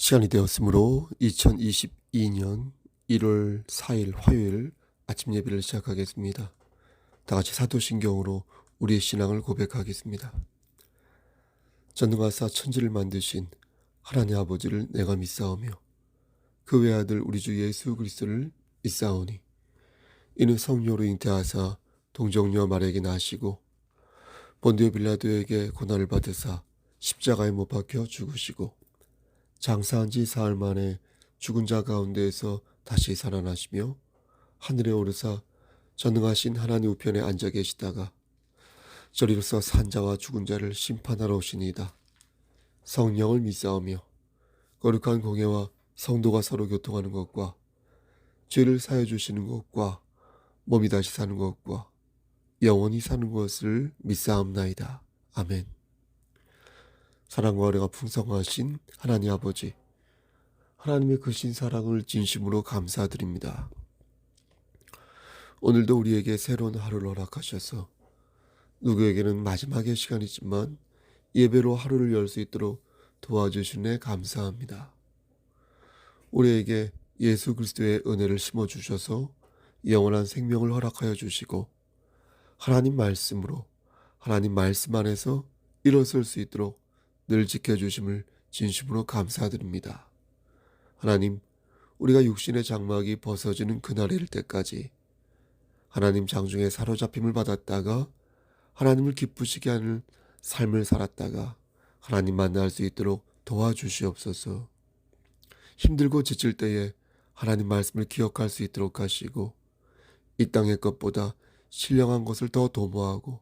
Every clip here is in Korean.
시간이 되었으므로 2022년 1월 4일 화요일 아침 예배를 시작하겠습니다. 다 같이 사도신경으로 우리의 신앙을 고백하겠습니다. 전능하사 천지를 만드신 하나님 아버지를 내가 믿사오며 그 외아들 우리 주 예수 그리스도를 믿사오니 이는 성령으로 잉태하사 동정녀 마리아에게 나시고 본디오 빌라도에게 고난을 받으사 십자가에 못 박혀 죽으시고 장사한 지 사흘 만에 죽은 자 가운데에서 다시 살아나시며 하늘에 오르사 전능하신 하나님 우편에 앉아 계시다가 저리로서 산 자와 죽은 자를 심판하러 오시니이다. 성령을 믿사오며 거룩한 공예와 성도가 서로 교통하는 것과 죄를 사해 주시는 것과 몸이 다시 사는 것과 영원히 사는 것을 믿사옵나이다. 아멘. 사랑과 은혜가 풍성하신 하나님 아버지, 하나님의 크신 사랑을 진심으로 감사드립니다. 오늘도 우리에게 새로운 하루를 허락하셔서 누구에게는 마지막의 시간이지만 예배로 하루를 열 수 있도록 도와주시네 감사합니다. 우리에게 예수 그리스도의 은혜를 심어주셔서 영원한 생명을 허락하여 주시고 하나님 말씀으로 하나님 말씀 안에서 일어설 수 있도록 늘 지켜주심을 진심으로 감사드립니다. 하나님, 우리가 육신의 장막이 벗어지는 그날이 일 때까지 하나님 장중에 사로잡힘을 받았다가 하나님을 기쁘시게 하는 삶을 살았다가 하나님 만날 수 있도록 도와주시옵소서. 힘들고 지칠 때에 하나님 말씀을 기억할 수 있도록 하시고 이 땅의 것보다 신령한 것을 더 도모하고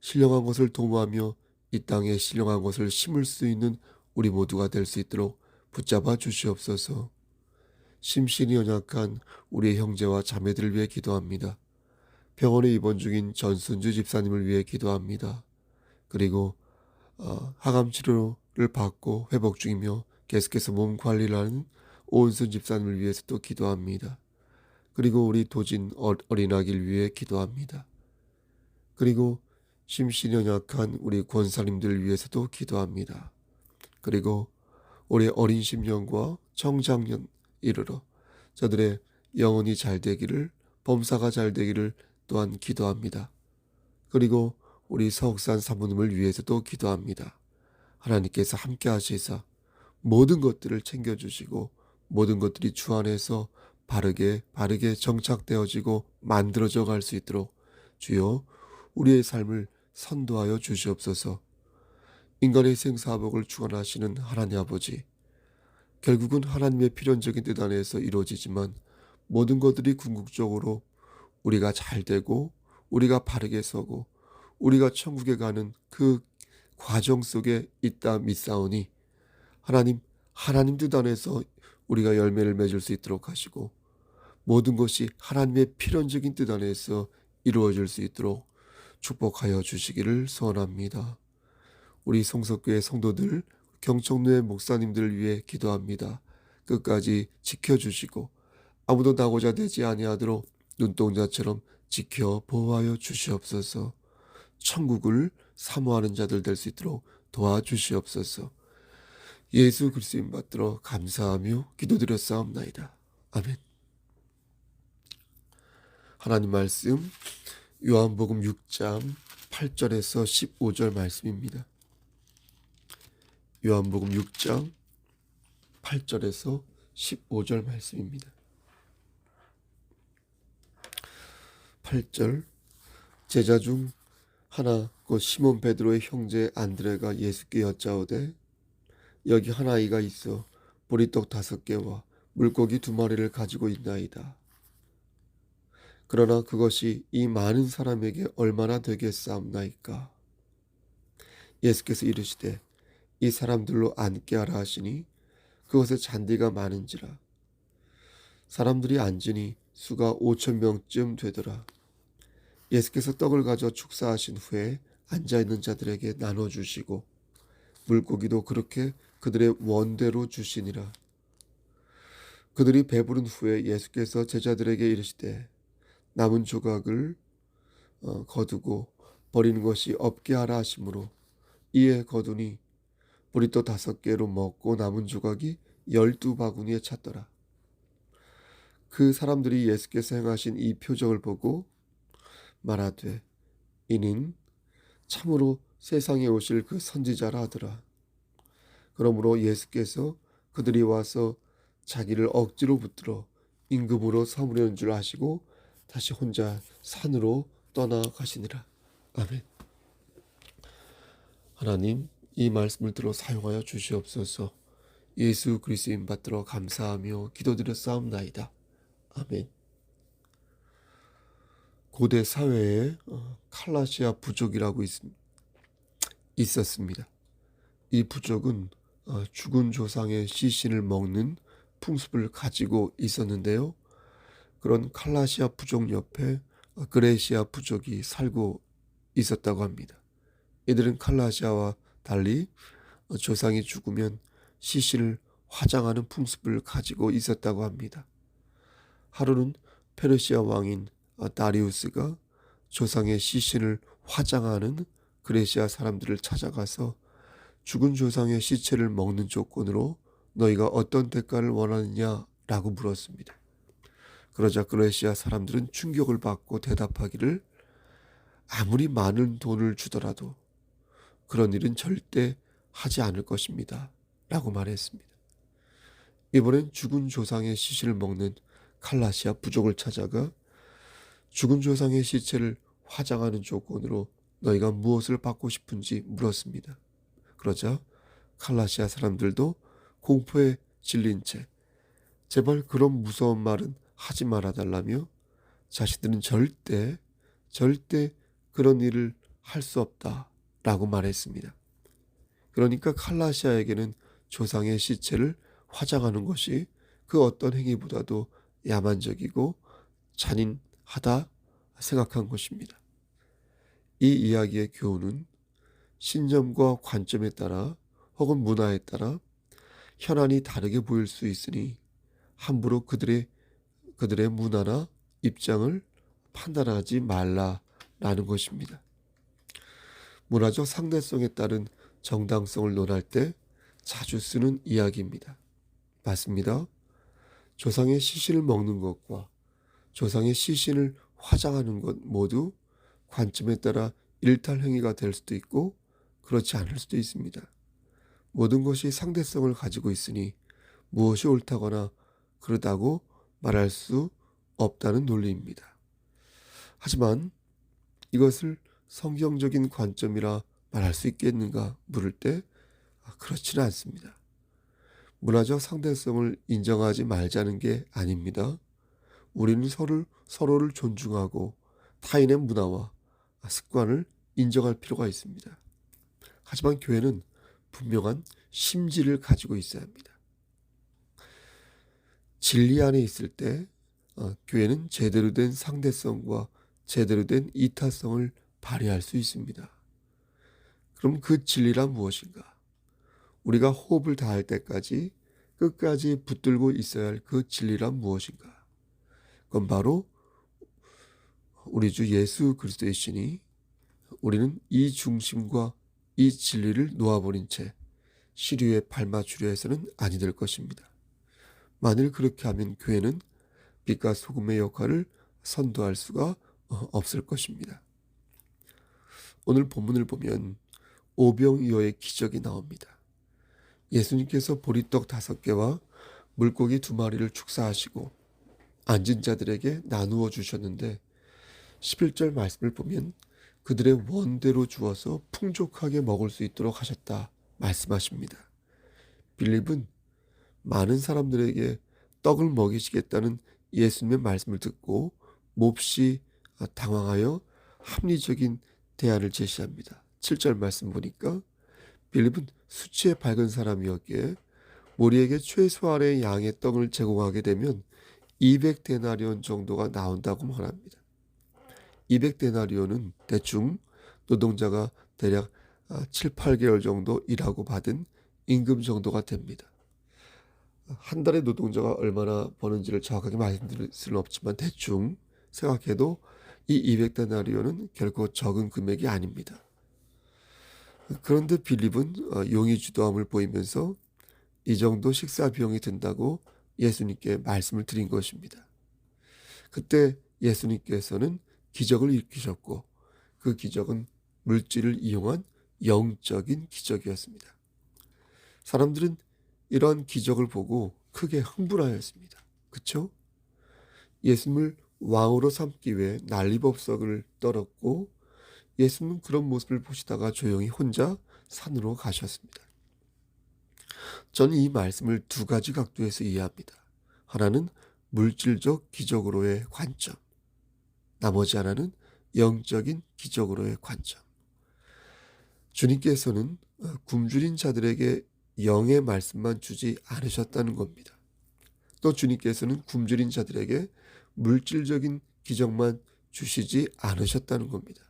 신령한 것을 도모하며 이 땅에 신령한 것을 심을 수 있는 우리 모두가 될 수 있도록 붙잡아 주시옵소서. 심신이 연약한 우리의 형제와 자매들을 위해 기도합니다. 병원에 입원 중인 전순주 집사님을 위해 기도합니다. 그리고 항암 치료를 받고 회복 중이며 계속해서 몸 관리를 하는 오은순 집사님을 위해서도 기도합니다. 그리고 우리 도진 어린아기를 위해 기도합니다. 그리고 심신이 연약한 우리 권사님들을 위해서도 기도합니다. 그리고 우리 어린 심령과 청장년 이르러 저들의 영혼이 잘 되기를, 범사가 잘 되기를 또한 기도합니다. 그리고 우리 서욱산 사모님을 위해서도 기도합니다. 하나님께서 함께 하시사 모든 것들을 챙겨주시고 모든 것들이 주 안에서 바르게 정착되어지고 만들어져 갈 수 있도록 주여 우리의 삶을 선도하여 주시옵소서. 인간의 생사복을 주관하시는 하나님 아버지, 결국은 하나님의 필연적인 뜻 안에서 이루어지지만 모든 것들이 궁극적으로 우리가 잘 되고 우리가 바르게 서고 우리가 천국에 가는 그 과정 속에 있다 믿사오니 하나님 뜻 안에서 우리가 열매를 맺을 수 있도록 하시고 모든 것이 하나님의 필연적인 뜻 안에서 이루어질 수 있도록 축복하여 주시기를 소원합니다. 우리 성석교회 성도들, 경청로의 목사님들을 위해 기도합니다. 끝까지 지켜주시고 아무도 나고자 되지 아니하도록 눈동자처럼 지켜 보호하여 주시옵소서. 천국을 사모하는 자들 될 수 있도록 도와주시옵소서. 예수 그리스도인 받들어 감사하며 기도드렸사옵나이다. 아멘. 하나님 말씀 요한복음 6장 8절에서 15절 말씀입니다. 요한복음 6장 8절에서 15절 말씀입니다. 8절 제자 중 하나 곧 시몬 베드로의 형제 안드레가 예수께 여짜오되 여기 한 아이가 있어 보리떡 5개와 물고기 2마리를 가지고 있나이다. 그러나 그것이 이 많은 사람에게 얼마나 되겠사옵나이까. 예수께서 이르시되 이 사람들로 앉게 하라 하시니 그것에 잔디가 많은지라. 사람들이 앉으니 수가 5,000명쯤 되더라. 예수께서 떡을 가져 축사하신 후에 앉아있는 자들에게 나눠주시고 물고기도 그렇게 그들의 원대로 주시니라. 그들이 배부른 후에 예수께서 제자들에게 이르시되 남은 조각을 거두고 버리는 것이 없게 하라 하시므로 이에 거두니 보리떡 5개로 먹고 남은 조각이 12바구니에 찼더라. 그 사람들이 예수께서 행하신 이 표적을 보고 말하되 이는 참으로 세상에 오실 그 선지자라 하더라. 그러므로 예수께서 그들이 와서 자기를 억지로 붙들어 임금으로 서무르는 줄 아시고 다시 혼자 산으로 떠나가시니라. 아멘. 하나님, 이 말씀을 들어 사용하여 주시옵소서. 예수 그리스도인 받들어 감사하며 기도드렸사옵나이다. 아멘. 고대 사회에 칼라시아 부족이라고 있었습니다. 이 부족은 죽은 조상의 시신을 먹는 풍습을 가지고 있었는데요. 그런 칼라시아 부족 옆에 그레시아 부족이 살고 있었다고 합니다. 이들은 칼라시아와 달리 조상이 죽으면 시신을 화장하는 풍습을 가지고 있었다고 합니다. 하루는 페르시아 왕인 다리우스가 조상의 시신을 화장하는 그레시아 사람들을 찾아가서 죽은 조상의 시체를 먹는 조건으로 너희가 어떤 대가를 원하느냐라고 물었습니다. 그러자 그레시아 사람들은 충격을 받고 대답하기를 아무리 많은 돈을 주더라도 그런 일은 절대 하지 않을 것입니다. 라고 말했습니다. 이번엔 죽은 조상의 시신을 먹는 칼라시아 부족을 찾아가 죽은 조상의 시체를 화장하는 조건으로 너희가 무엇을 받고 싶은지 물었습니다. 그러자 칼라시아 사람들도 공포에 질린 채 제발 그런 무서운 말은 하지 말아달라며 자신들은 절대 그런 일을 할 수 없다라고 말했습니다. 그러니까 칼라시아에게는 조상의 시체를 화장하는 것이 그 어떤 행위보다도 야만적이고 잔인하다 생각한 것입니다. 이 이야기의 교훈은 신념과 관점에 따라 혹은 문화에 따라 현안이 다르게 보일 수 있으니 함부로 그들의 문화나 입장을 판단하지 말라라는 것입니다. 문화적 상대성에 따른 정당성을 논할 때 자주 쓰는 이야기입니다. 맞습니다. 조상의 시신을 먹는 것과 조상의 시신을 화장하는 것 모두 관점에 따라 일탈 행위가 될 수도 있고 그렇지 않을 수도 있습니다. 모든 것이 상대성을 가지고 있으니 무엇이 옳다거나 그러다고 말할 수 없다는 논리입니다. 하지만 이것을 성경적인 관점이라 말할 수 있겠는가 물을 때 그렇지는 않습니다. 문화적 상대성을 인정하지 말자는 게 아닙니다. 우리는 서로를 존중하고 타인의 문화와 습관을 인정할 필요가 있습니다. 하지만 교회는 분명한 심지를 가지고 있어야 합니다. 진리 안에 있을 때 교회는 제대로 된 상대성과 제대로 된 이타성을 발휘할 수 있습니다. 그럼 그 진리란 무엇인가? 우리가 호흡을 다할 때까지 끝까지 붙들고 있어야 할 그 진리란 무엇인가? 그건 바로 우리 주 예수 그리스도이시니 우리는 이 중심과 이 진리를 놓아버린 채 시류에 발맞추려 해서는 아니 될 것입니다. 만일 그렇게 하면 교회는 빛과 소금의 역할을 선도할 수가 없을 것입니다. 오늘 본문을 보면 오병이어의 기적이 나옵니다. 예수님께서 보리떡 5개와 물고기 2마리를 축사하시고 앉은 자들에게 나누어 주셨는데 11절 말씀을 보면 그들의 원대로 주어서 풍족하게 먹을 수 있도록 하셨다 말씀하십니다. 빌립은 많은 사람들에게 떡을 먹이시겠다는 예수님의 말씀을 듣고 몹시 당황하여 합리적인 대안을 제시합니다. 7절 말씀 보니까 빌립은 수치에 밝은 사람이었기에 우리에게 최소한의 양의 떡을 제공하게 되면 200데나리온 정도가 나온다고 말합니다. 200데나리온은 대충 노동자가 대략 7, 8개월 정도 일하고 받은 임금 정도가 됩니다. 한 달에 노동자가 얼마나 버는지를 정확하게 말씀드릴 수는 없지만 대충 생각해도 이 200데나리온은 결코 적은 금액이 아닙니다. 그런데 빌립은 용의주도함을 보이면서 이 정도 식사 비용이 든다고 예수님께 말씀을 드린 것입니다. 그때 예수님께서는 기적을 일으키셨고 그 기적은 물질을 이용한 영적인 기적이었습니다. 사람들은 이러한 기적을 보고 크게 흥분하였습니다. 그렇죠? 예수님을 왕으로 삼기 위해 난리법석을 떨었고 예수님은 그런 모습을 보시다가 조용히 혼자 산으로 가셨습니다. 저는 이 말씀을 두 가지 각도에서 이해합니다. 하나는 물질적 기적으로의 관점, 나머지 하나는 영적인 기적으로의 관점. 주님께서는 굶주린 자들에게 영의 말씀만 주지 않으셨다는 겁니다. 또 주님께서는 굶주린 자들에게 물질적인 기적만 주시지 않으셨다는 겁니다.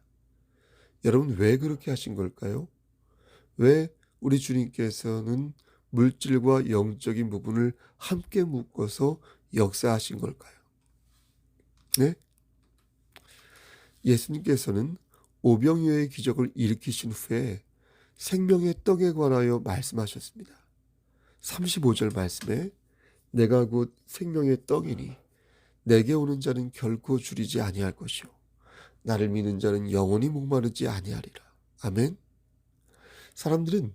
여러분, 왜 그렇게 하신 걸까요? 왜 우리 주님께서는 물질과 영적인 부분을 함께 묶어서 역사하신 걸까요? 네? 예수님께서는 오병이어의 기적을 일으키신 후에 생명의 떡에 관하여 말씀하셨습니다. 35절 말씀에 내가 곧 생명의 떡이니 내게 오는 자는 결코 줄이지 아니할 것이요 나를 믿는 자는 영원히 목마르지 아니하리라. 아멘. 사람들은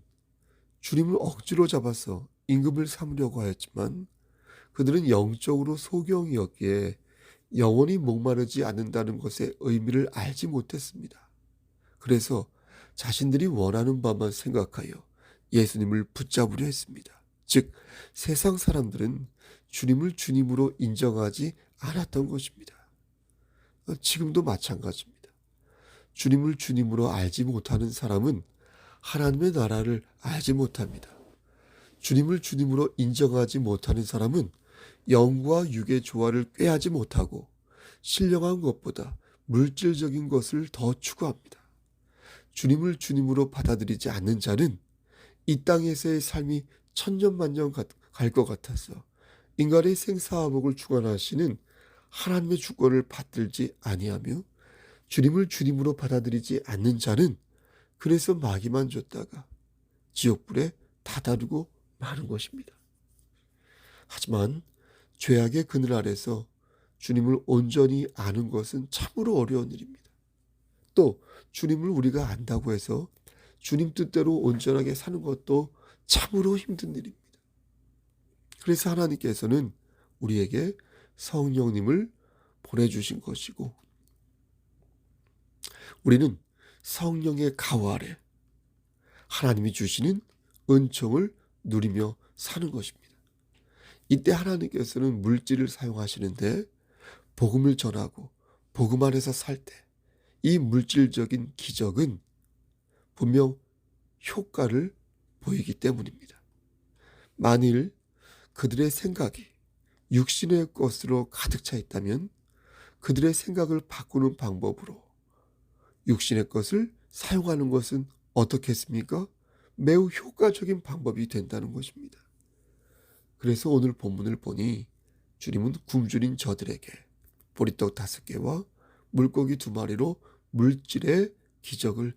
주님을 억지로 잡아서 임금을 삼으려고 하였지만 그들은 영적으로 소경이었기에 영원히 목마르지 않는다는 것의 의미를 알지 못했습니다. 그래서 자신들이 원하는 바만 생각하여 예수님을 붙잡으려 했습니다. 즉 세상 사람들은 주님을 주님으로 인정하지 않았던 것입니다. 지금도 마찬가지입니다. 주님을 주님으로 알지 못하는 사람은 하나님의 나라를 알지 못합니다. 주님을 주님으로 인정하지 못하는 사람은 영과 육의 조화를 꾀하지 못하고 신령한 것보다 물질적인 것을 더 추구합니다. 주님을 주님으로 받아들이지 않는 자는 이 땅에서의 삶이 천년만년 갈 것 같아서 인간의 생사화복을 주관하시는 하나님의 주권을 받들지 아니하며 주님을 주님으로 받아들이지 않는 자는 그래서 마귀만 줬다가 지옥불에 다다르고 마는 것입니다. 하지만 죄악의 그늘 아래서 주님을 온전히 아는 것은 참으로 어려운 일입니다. 또 주님을 우리가 안다고 해서 주님 뜻대로 온전하게 사는 것도 참으로 힘든 일입니다. 그래서 하나님께서는 우리에게 성령님을 보내주신 것이고 우리는 성령의 가호 아래 하나님이 주시는 은총을 누리며 사는 것입니다. 이때 하나님께서는 물질을 사용하시는데 복음을 전하고 복음 안에서 살 때 이 물질적인 기적은 분명 효과를 보이기 때문입니다. 만일 그들의 생각이 육신의 것으로 가득 차 있다면 그들의 생각을 바꾸는 방법으로 육신의 것을 사용하는 것은 어떻겠습니까? 매우 효과적인 방법이 된다는 것입니다. 그래서 오늘 본문을 보니 주님은 굶주린 저들에게 보리떡 5개와 물고기 2마리로 물질의 기적을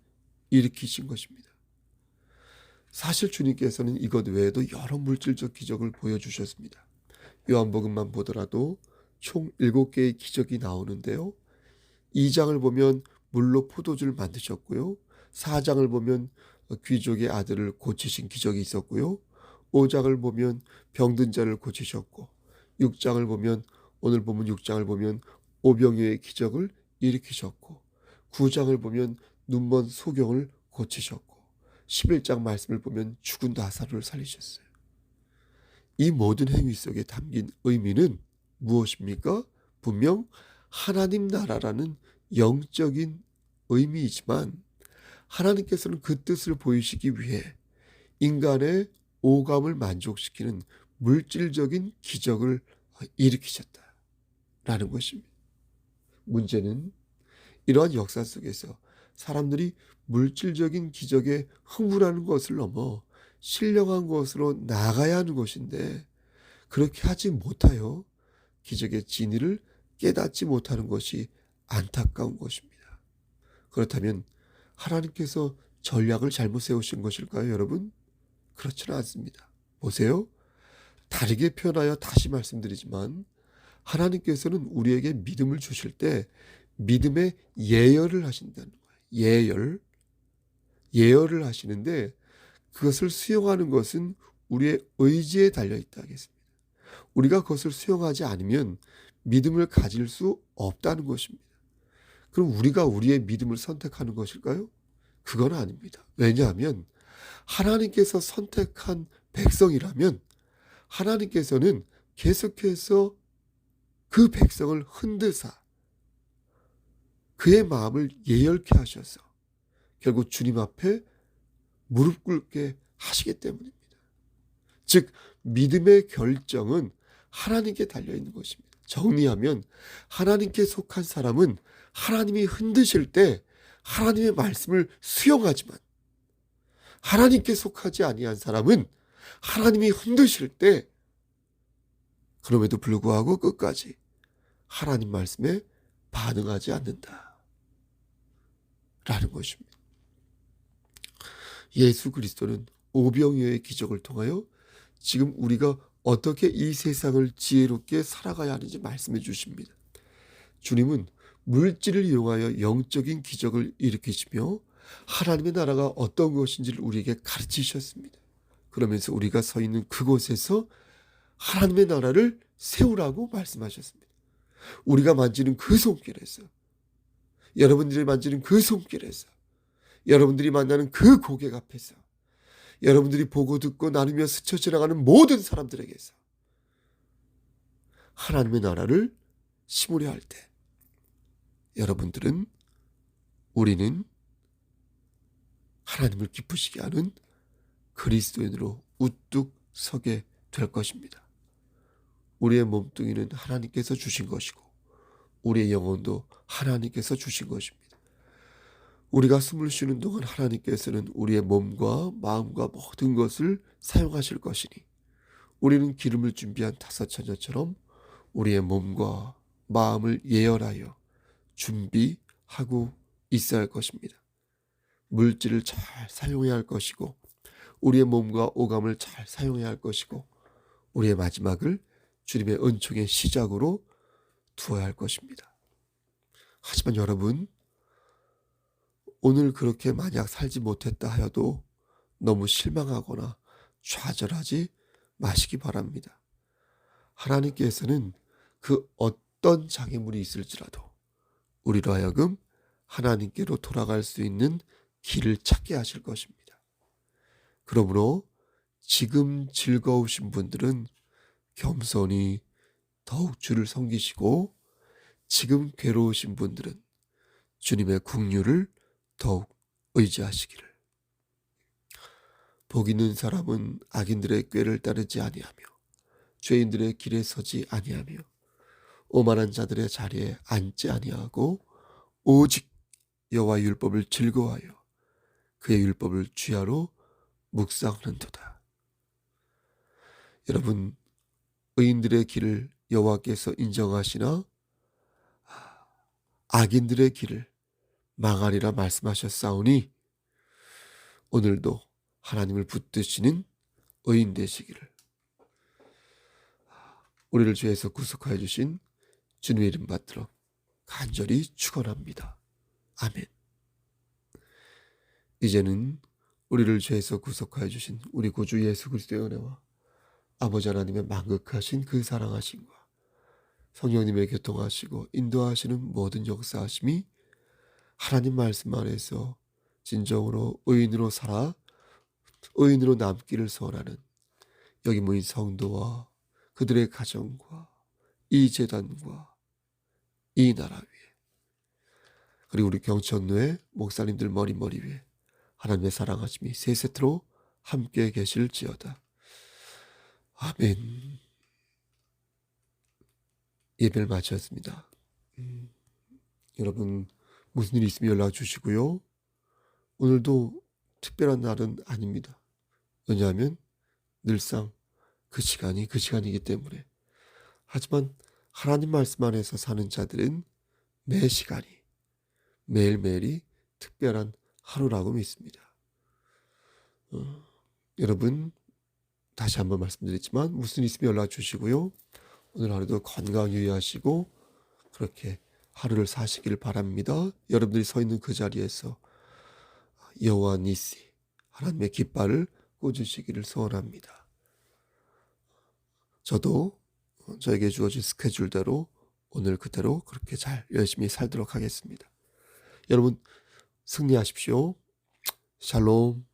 일으키신 것입니다. 사실 주님께서는 이것 외에도 여러 물질적 기적을 보여주셨습니다. 요한복음만 보더라도 총 7개의 기적이 나오는데요. 2장을 보면 물로 포도주를 만드셨고요. 4장을 보면 귀족의 아들을 고치신 기적이 있었고요. 5장을 보면 병든 자를 고치셨고 6장을 보면 오늘 보면 6장을 보면 오병이어의 기적을 일으키셨고 9장을 보면 눈먼 소경을 고치셨고 11장 말씀을 보면 죽은 나사로를 살리셨어요. 이 모든 행위 속에 담긴 의미는 무엇입니까? 분명 하나님 나라라는 영적인 의미이지만 하나님께서는 그 뜻을 보이시기 위해 인간의 오감을 만족시키는 물질적인 기적을 일으키셨다라는 것입니다. 문제는 이러한 역사 속에서 사람들이 물질적인 기적에 흥분하는 것을 넘어 신령한 것으로 나아가야 하는 것인데 그렇게 하지 못하여 기적의 진리를 깨닫지 못하는 것이 안타까운 것입니다. 그렇다면 하나님께서 전략을 잘못 세우신 것일까요, 여러분? 그렇지는 않습니다. 보세요. 다르게 표현하여 다시 말씀드리지만 하나님께서는 우리에게 믿음을 주실 때 믿음의 예열을 하신다는 거예요. 예열을 하시는데 그것을 수용하는 것은 우리의 의지에 달려있다 하겠습니다. 우리가 그것을 수용하지 않으면 믿음을 가질 수 없다는 것입니다. 그럼 우리가 우리의 믿음을 선택하는 것일까요? 그건 아닙니다. 왜냐하면 하나님께서 선택한 백성이라면 하나님께서는 계속해서 그 백성을 흔드사 그의 마음을 예열케 하셔서 결국 주님 앞에 무릎 꿇게 하시기 때문입니다. 즉 믿음의 결정은 하나님께 달려있는 것입니다. 정리하면 하나님께 속한 사람은 하나님이 흔드실 때 하나님의 말씀을 수용하지만 하나님께 속하지 아니한 사람은 하나님이 흔드실 때 그럼에도 불구하고 끝까지 하나님 말씀에 반응하지 않는다 라는 것입니다. 예수 그리스도는 오병이어의 기적을 통하여 지금 우리가 어떻게 이 세상을 지혜롭게 살아가야 하는지 말씀해 주십니다. 주님은 물질을 이용하여 영적인 기적을 일으키시며 하나님의 나라가 어떤 것인지를 우리에게 가르치셨습니다. 그러면서 우리가 서 있는 그곳에서 하나님의 나라를 세우라고 말씀하셨습니다. 우리가 만지는 그 손길에서, 여러분들이 만지는 그 손길에서, 여러분들이 만나는 그 고객 앞에서, 여러분들이 보고 듣고 나누며 스쳐 지나가는 모든 사람들에게서 하나님의 나라를 심으려 할 때 우리는 하나님을 기쁘시게 하는 그리스도인으로 우뚝 서게 될 것입니다. 우리의 몸뚱이는 하나님께서 주신 것이고 우리의 영혼도 하나님께서 주신 것입니다. 우리가 숨을 쉬는 동안 하나님께서는 우리의 몸과 마음과 모든 것을 사용하실 것이니 우리는 기름을 준비한 다섯 처녀처럼 우리의 몸과 마음을 예열하여 준비하고 있어야 할 것입니다. 물질을 잘 사용해야 할 것이고 우리의 몸과 오감을 잘 사용해야 할 것이고 우리의 마지막을 주님의 은총의 시작으로 두어야 할 것입니다. 하지만 여러분, 오늘 그렇게 만약 살지 못했다 하여도 너무 실망하거나 좌절하지 마시기 바랍니다. 하나님께서는 그 어떤 장애물이 있을지라도 우리로 하여금 하나님께로 돌아갈 수 있는 길을 찾게 하실 것입니다. 그러므로 지금 즐거우신 분들은 겸손히 더욱 주를 섬기시고 지금 괴로우신 분들은 주님의 긍휼을 더욱 의지하시기를. 복 있는 사람은 악인들의 꾀를 따르지 아니하며 죄인들의 길에 서지 아니하며 오만한 자들의 자리에 앉지 아니하고 오직 여호와의 율법을 즐거워하여 그의 율법을 주야로 묵상하는도다. 여러분, 의인들의 길을 여호와께서 인정하시나 악인들의 길을 망하리라 말씀하셨사오니 오늘도 하나님을 붙드시는 의인 되시기를 우리를 죄에서 구속하여 주신 주님의 이름 받들어 간절히 축원합니다. 아멘. 이제는 우리를 죄에서 구속하여 주신 우리 구주 예수 그리스도의 은혜와 아버지 하나님의 만극하신 그 사랑하심과 성령님의 교통하시고 인도하시는 모든 역사하심이 하나님 말씀 안에서 진정으로 의인으로 살아 의인으로 남기를 소원하는 여기 모인 성도와 그들의 가정과 이 재단과 이 나라 위에 그리고 우리 경천로의 목사님들 머리 위에 하나님의 사랑하심이 세세트로 함께 계실지어다. 아멘. 예배를 마쳤습니다. 여러분 무슨 일 있으면 연락 주시고요. 오늘도 특별한 날은 아닙니다. 왜냐하면 늘상 그 시간이 그 시간이기 때문에. 하지만 하나님 말씀 안에서 사는 자들은 매 시간이 매일매일이 특별한 하루라고 믿습니다. 여러분 다시 한번 말씀드리지만 무슨 일 있으면 연락 주시고요. 오늘 하루도 건강 유의하시고 그렇게 하루를 사시길 바랍니다. 여러분들이 서 있는 그 자리에서 여호와 니시 하나님의 깃발을 꽂으시기를 소원합니다. 저도 저에게 주어진 스케줄대로 오늘 그대로 그렇게 잘 열심히 살도록 하겠습니다. 여러분 승리하십시오. 샬롬.